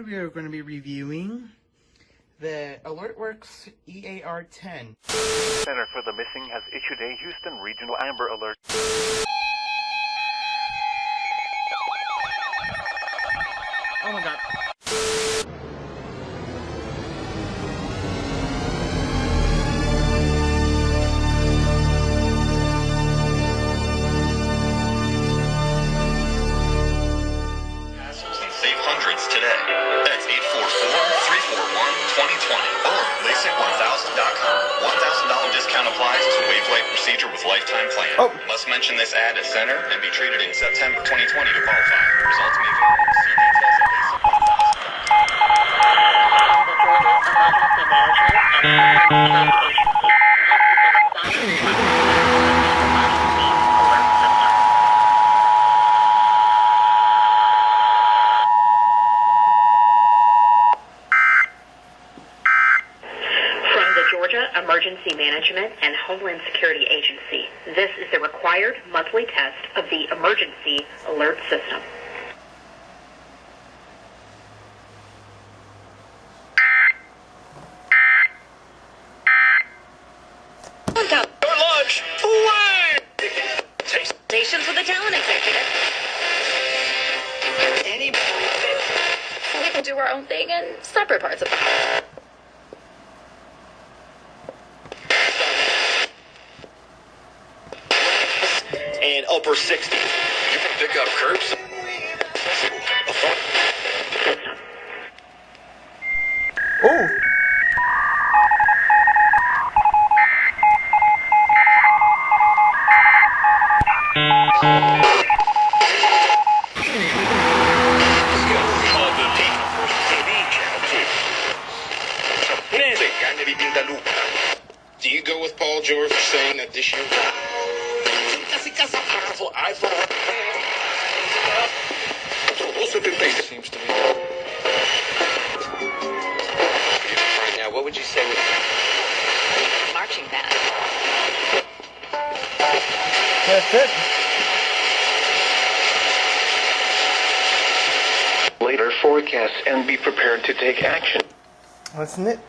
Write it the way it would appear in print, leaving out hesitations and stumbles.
we are going to be reviewing the AlertWorks EAR-10. Center for the Missing has issued a Houston Regional Amber Alert. Oh my god. Save hundreds today. That's 844-341-2020 or LASIK1000.com. $1,000 discount applies to wavelength procedure with lifetime plan. Oh. Must mention this ad as center and be treated in September 2020 to qualify. Results may vary. See details at Emergency Management and Homeland Security Agency. This is the required monthly test of the Emergency Alert System. Your lunch, away! Stations with a talent executive. We can do our own thing in separate parts of the house. And upper 60s. You can pick up curbs. Oh! Do you go with Paul George for saying that this year? Seems to me. Right now, what would you say with Marching band. That's it. Later forecasts and be prepared to take action. That's it.